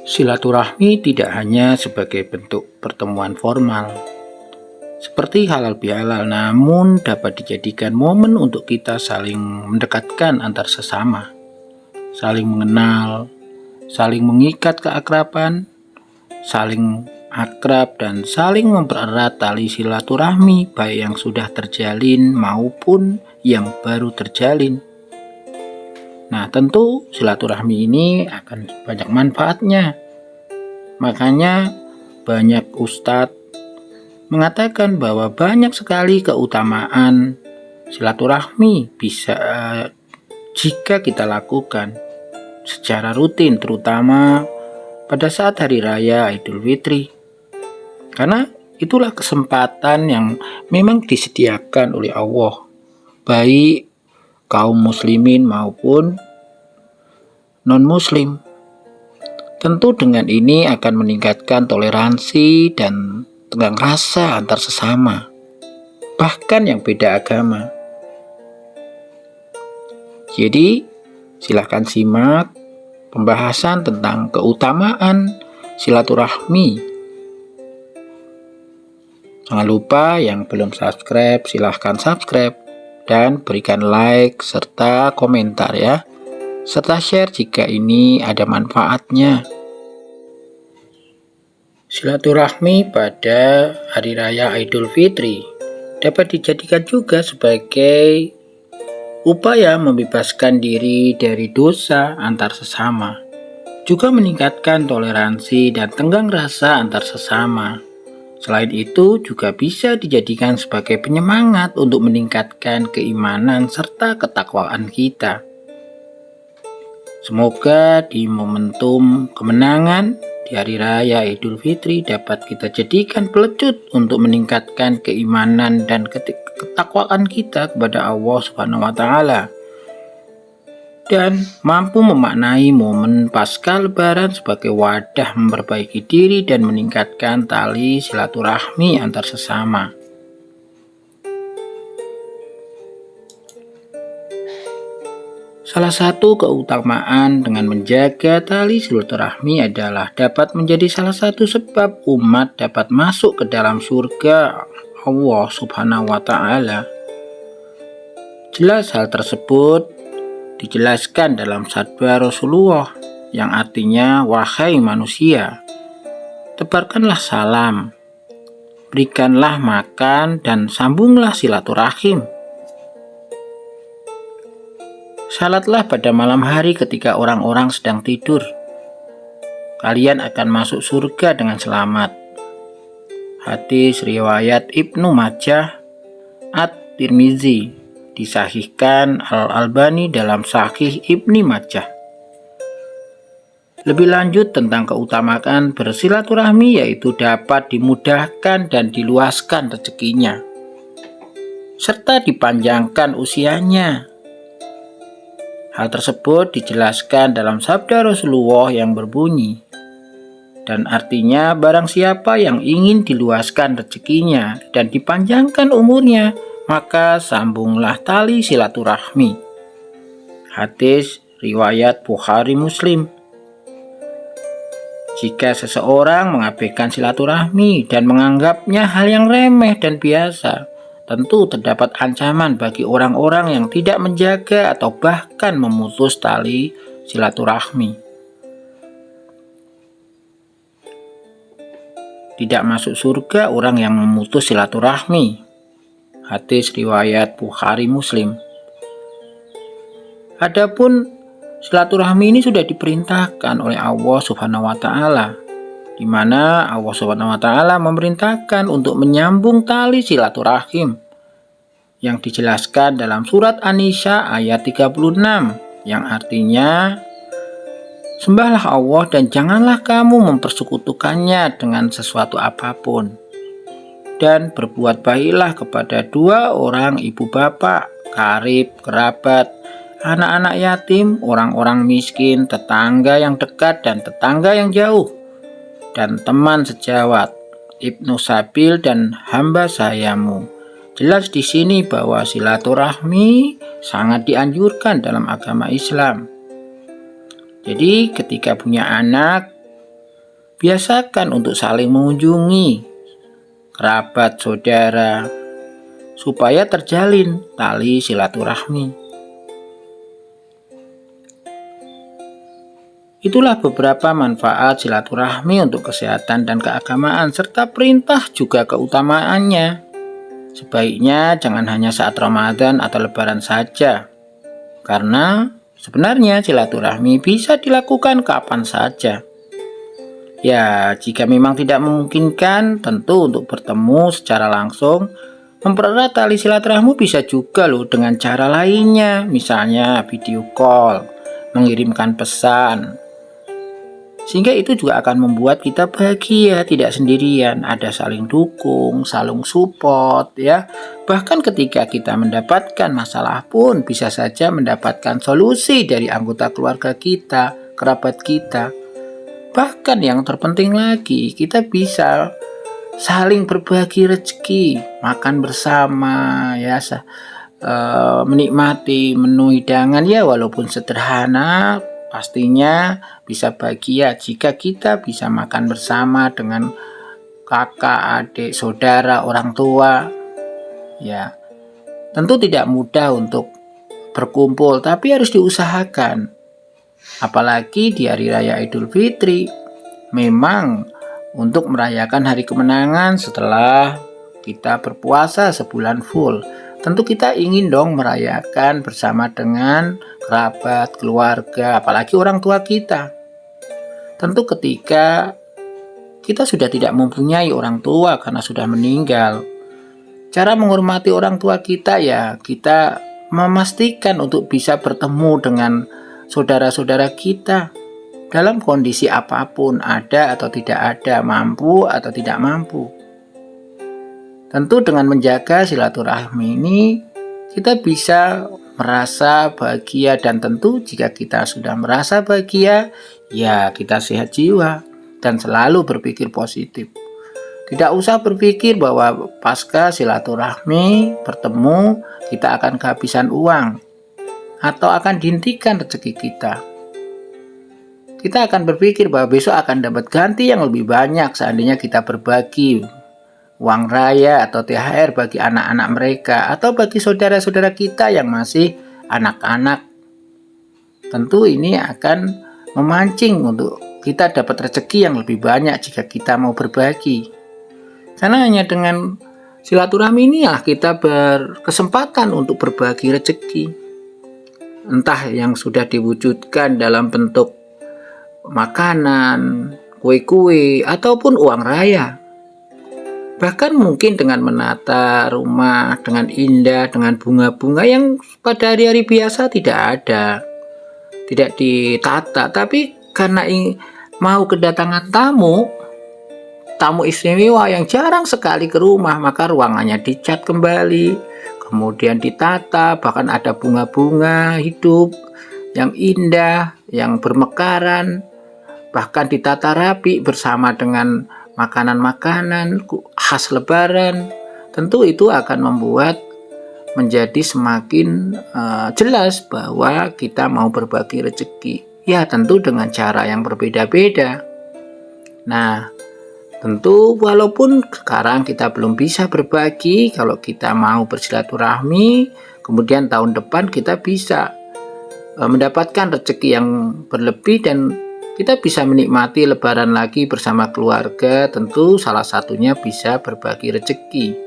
Silaturahmi tidak hanya sebagai bentuk pertemuan formal, seperti halal bihalal, namun dapat dijadikan momen untuk kita saling mendekatkan antar sesama, saling mengenal, saling mengikat keakraban, saling akrab dan saling mempererat tali silaturahmi baik yang sudah terjalin maupun yang baru terjalin. Nah, tentu silaturahmi ini akan banyak manfaatnya. Makanya banyak ustadz mengatakan bahwa banyak sekali keutamaan silaturahmi bisa jika kita lakukan secara rutin, terutama pada saat hari raya Idul Fitri. Karena itulah kesempatan yang memang disediakan oleh Allah, baik kaum muslimin maupun non-muslim. Tentu dengan ini akan meningkatkan toleransi dan tenggang rasa antar sesama, bahkan yang beda agama. Jadi, silahkan simak pembahasan tentang keutamaan silaturahmi. Jangan lupa yang belum subscribe, silahkan subscribe dan berikan like serta komentar ya, serta share jika ini ada manfaatnya. Silaturahmi pada Hari Raya Idul Fitri dapat dijadikan juga sebagai upaya membebaskan diri dari dosa antar sesama, juga meningkatkan toleransi dan tenggang rasa antar sesama. Selain itu, juga bisa dijadikan sebagai penyemangat untuk meningkatkan keimanan serta ketakwaan kita. Semoga di momentum kemenangan di Hari Raya Idul Fitri dapat kita jadikan pelecut untuk meningkatkan keimanan dan ketakwaan kita kepada Allah Subhanahu wa Ta'ala, dan mampu memaknai momen pasca Lebaran sebagai wadah memperbaiki diri dan meningkatkan tali silaturahmi antar sesama. Salah satu keutamaan dengan menjaga tali silaturahmi adalah dapat menjadi salah satu sebab umat dapat masuk ke dalam surga Allah Subhanahu wa Ta'ala. Jelas hal tersebut dijelaskan dalam sabda Rasulullah yang artinya, wahai manusia, tebarkanlah salam, berikanlah makan dan sambunglah silaturahim. Salatlah pada malam hari ketika orang-orang sedang tidur. Kalian akan masuk surga dengan selamat. Hadis riwayat Ibnu Majah, At-Tirmizi, disahihkan Al-Albani dalam Sahih Ibnu Majah. Lebih lanjut tentang keutamaan bersilaturahmi, yaitu dapat dimudahkan dan diluaskan rezekinya, serta dipanjangkan usianya. Hal tersebut dijelaskan dalam sabda Rasulullah yang berbunyi, dan artinya barang siapa yang ingin diluaskan rezekinya dan dipanjangkan umurnya, maka sambunglah tali silaturahmi. Hadis riwayat Bukhari Muslim. Jika seseorang mengabaikan silaturahmi dan menganggapnya hal yang remeh dan biasa, tentu terdapat ancaman bagi orang-orang yang tidak menjaga atau bahkan memutus tali silaturahmi. Tidak masuk surga orang yang memutus silaturahmi. Hadis riwayat Bukhari Muslim. Adapun silaturahmi ini sudah diperintahkan oleh Allah Subhanahu wa Ta'ala, di mana Allah Subhanahu wa Ta'ala memerintahkan untuk menyambung tali silaturahim yang dijelaskan dalam surat An-Nisa ayat 36, yang artinya, sembahlah Allah dan janganlah kamu mempersekutukannya dengan sesuatu apapun, dan berbuat baiklah kepada dua orang ibu bapak, karib, kerabat, anak-anak yatim, orang-orang miskin, tetangga yang dekat dan tetangga yang jauh, dan teman sejawat, ibnu sabil dan hamba sayamu. Jelas di sini bahwa silaturahmi sangat dianjurkan dalam agama Islam. Jadi ketika punya anak, Biasakan untuk saling mengunjungi kerabat, saudara, supaya terjalin tali silaturahmi. Itulah beberapa manfaat silaturahmi untuk kesehatan dan keagamaan, serta perintah juga keutamaannya. Sebaiknya jangan hanya saat Ramadan atau Lebaran saja, karena sebenarnya silaturahmi bisa dilakukan kapan saja. Ya, jika memang tidak memungkinkan, tentu untuk bertemu secara langsung, mempererat tali silaturahmi bisa juga loh dengan cara lainnya, misalnya video call, mengirimkan pesan. Sehingga itu juga akan membuat kita bahagia, tidak sendirian, ada saling dukung, saling support ya. Bahkan ketika kita mendapatkan masalah pun bisa saja mendapatkan solusi dari anggota keluarga kita, kerabat kita. Bahkan yang terpenting lagi, kita bisa saling berbagi rezeki, makan bersama ya, menikmati menu hidangan ya walaupun sederhana. Pastinya bisa bahagia jika kita bisa makan bersama dengan kakak, adik, saudara, orang tua. Ya, tentu tidak mudah untuk berkumpul, tapi harus diusahakan. Apalagi di hari raya Idul Fitri, memang untuk merayakan hari kemenangan setelah kita berpuasa sebulan full. Tentu kita ingin dong merayakan bersama dengan kerabat, keluarga, apalagi orang tua kita. Tentu ketika kita sudah tidak mempunyai orang tua karena sudah meninggal, cara menghormati orang tua kita ya kita memastikan untuk bisa bertemu dengan saudara-saudara kita dalam kondisi apapun, ada atau tidak ada, mampu atau tidak mampu. Tentu dengan menjaga silaturahmi ini kita bisa merasa bahagia, dan tentu jika kita sudah merasa bahagia ya kita sehat jiwa dan selalu berpikir positif. Tidak usah berpikir bahwa pasca silaturahmi bertemu kita akan kehabisan uang atau akan dihentikan rezeki kita. Kita akan berpikir bahwa besok akan dapat ganti yang lebih banyak seandainya kita berbagi uang raya atau THR bagi anak-anak mereka atau bagi saudara-saudara kita yang masih anak-anak. Tentu ini akan memancing untuk kita dapat rezeki yang lebih banyak jika kita mau berbagi. Karena hanya dengan silaturahmi inilah kita berkesempatan untuk berbagi rezeki. Entah yang sudah diwujudkan dalam bentuk makanan, kue-kue, ataupun uang raya. Bahkan mungkin dengan menata rumah dengan indah, dengan bunga-bunga yang pada hari-hari biasa tidak ada, tidak ditata. Tapi karena mau kedatangan tamu istimewa yang jarang sekali ke rumah, maka ruangannya dicat kembali, kemudian ditata, bahkan ada bunga-bunga hidup yang indah, yang bermekaran, bahkan ditata rapi bersama dengan makanan-makanan khas lebaran. Tentu itu akan membuat menjadi semakin jelas bahwa kita mau berbagi rezeki. Ya tentu dengan cara yang berbeda-beda. Nah tentu walaupun sekarang kita belum bisa berbagi, kalau kita mau bersilaturahmi, kemudian tahun depan kita bisa mendapatkan rezeki yang berlebih dan kita bisa menikmati lebaran lagi bersama keluarga. Tentu salah satunya bisa berbagi rezeki.